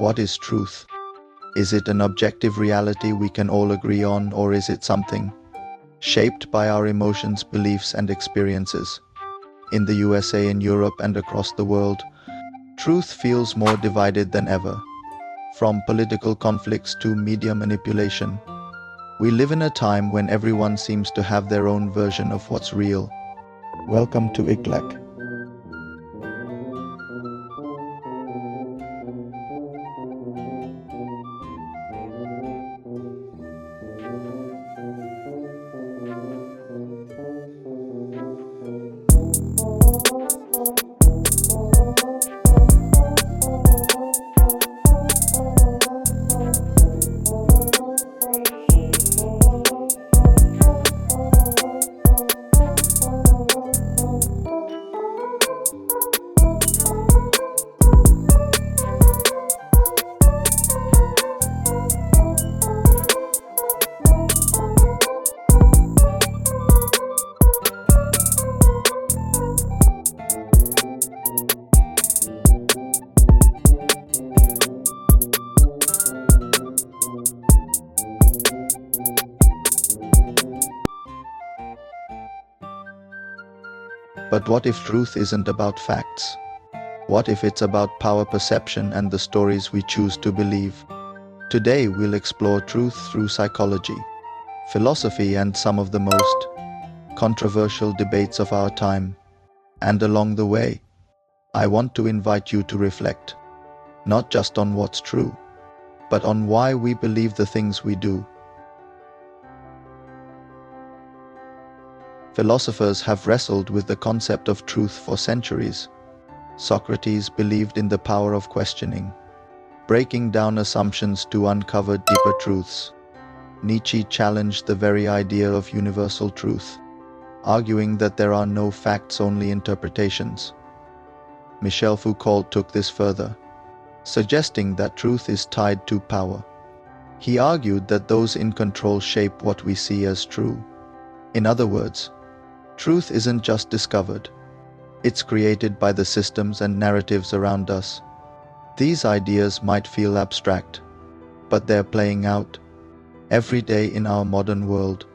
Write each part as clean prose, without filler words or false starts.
What is truth? Is it an objective reality we can all agree on, or is it something shaped by our emotions, beliefs, and experiences? In the USA, in Europe, and across the world, truth feels more divided than ever. From political conflicts to media manipulation, we live in a time when everyone seems to have their own version of what's real. Welcome to IGLEC. But what if truth isn't about facts? What if it's about power perception and the stories we choose to believe? Today we'll explore truth through psychology, philosophy, and some of the most controversial debates of our time. And along the way, I want to invite you to reflect, not just on what's true, but on why we believe the things we do. Philosophers have wrestled with the concept of truth for centuries. Socrates believed in the power of questioning, breaking down assumptions to uncover deeper truths. Nietzsche challenged the very idea of universal truth, arguing that there are no facts, only interpretations. Michel Foucault took this further, suggesting that truth is tied to power. He argued that those in control shape what we see as true. In other words, truth isn't just discovered, it's created by the systems and narratives around us. These ideas might feel abstract, but they're playing out every day in our modern world.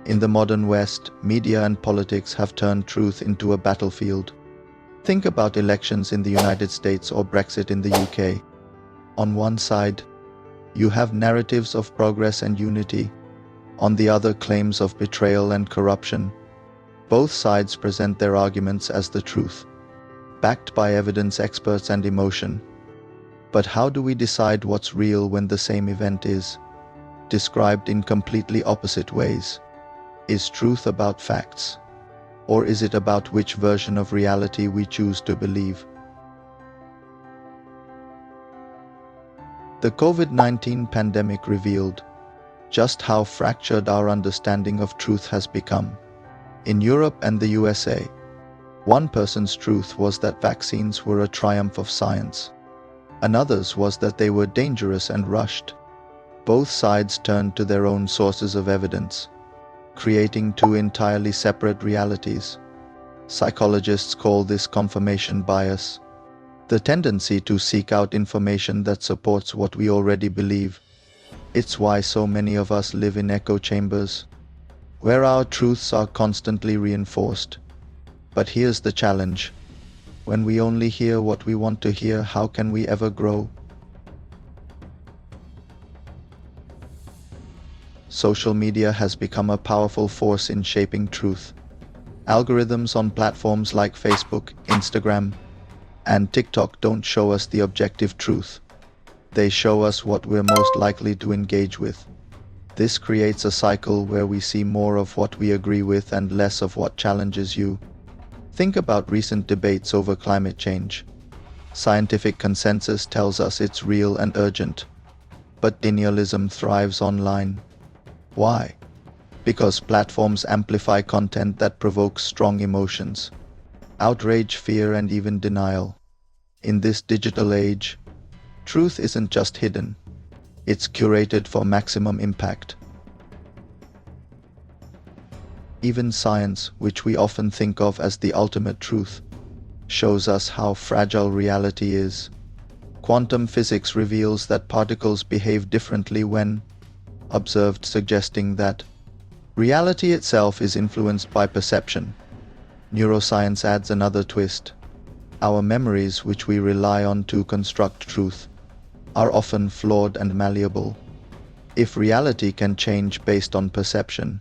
In the modern West, media and politics have turned truth into a battlefield. Think about elections in the United States or Brexit in the UK. On one side, you have narratives of progress and unity. On the other, claims of betrayal and corruption. Both sides present their arguments as the truth, backed by evidence, experts, and emotion. But how do we decide what's real when the same event is described in completely opposite ways? Is truth about facts, or is it about which version of reality we choose to believe? The COVID-19 pandemic revealed just how fractured our understanding of truth has become. In Europe and the USA, one person's truth was that vaccines were a triumph of science. Another's was that they were dangerous and rushed. Both sides turned to their own sources of evidence, creating two entirely separate realities. Psychologists call this confirmation bias, the tendency to seek out information that supports what we already believe. It's why so many of us live in echo chambers, where our truths are constantly reinforced. But here's the challenge. When we only hear what we want to hear, how can we ever grow? Social media has become a powerful force in shaping truth. Algorithms on platforms like Facebook, Instagram, and TikTok don't show us the objective truth. They show us what we're most likely to engage with. This creates a cycle where we see more of what we agree with and less of what challenges you. Think about recent debates over climate change. Scientific consensus tells us it's real and urgent, but denialism thrives online. Why? Because platforms amplify content that provokes strong emotions, outrage, fear, and even denial. In this digital age, truth isn't just hidden, it's curated for maximum impact. Even science, which we often think of as the ultimate truth, shows us how fragile reality is. Quantum physics reveals that particles behave differently when observed, suggesting that reality itself is influenced by perception. Neuroscience adds another twist. Our memories, which we rely on to construct truth, are often flawed and malleable. If reality can change based on perception,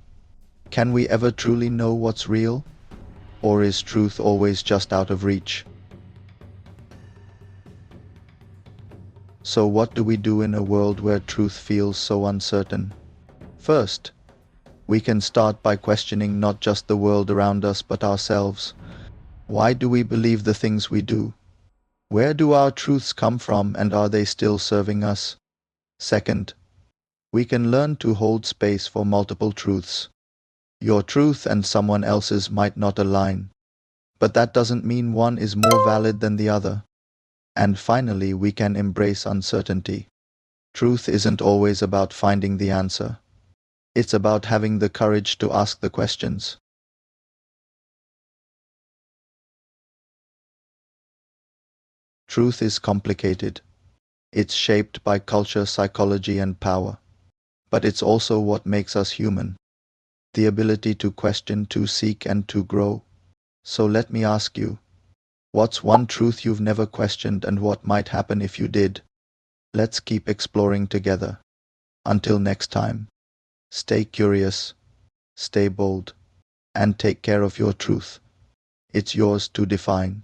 can we ever truly know what's real? Or is truth always just out of reach? So what do we do in a world where truth feels so uncertain? First, we can start by questioning not just the world around us but ourselves. Why do we believe the things we do? Where do our truths come from, and are they still serving us? Second, we can learn to hold space for multiple truths. Your truth and someone else's might not align, but that doesn't mean one is more valid than the other. And finally, we can embrace uncertainty. Truth isn't always about finding the answer. It's about having the courage to ask the questions. Truth is complicated. It's shaped by culture, psychology, and power. But it's also what makes us human. The ability to question, to seek, and to grow. So let me ask you, what's one truth you've never questioned, and what might happen if you did? Let's keep exploring together. Until next time, stay curious, stay bold, and take care of your truth. It's yours to define.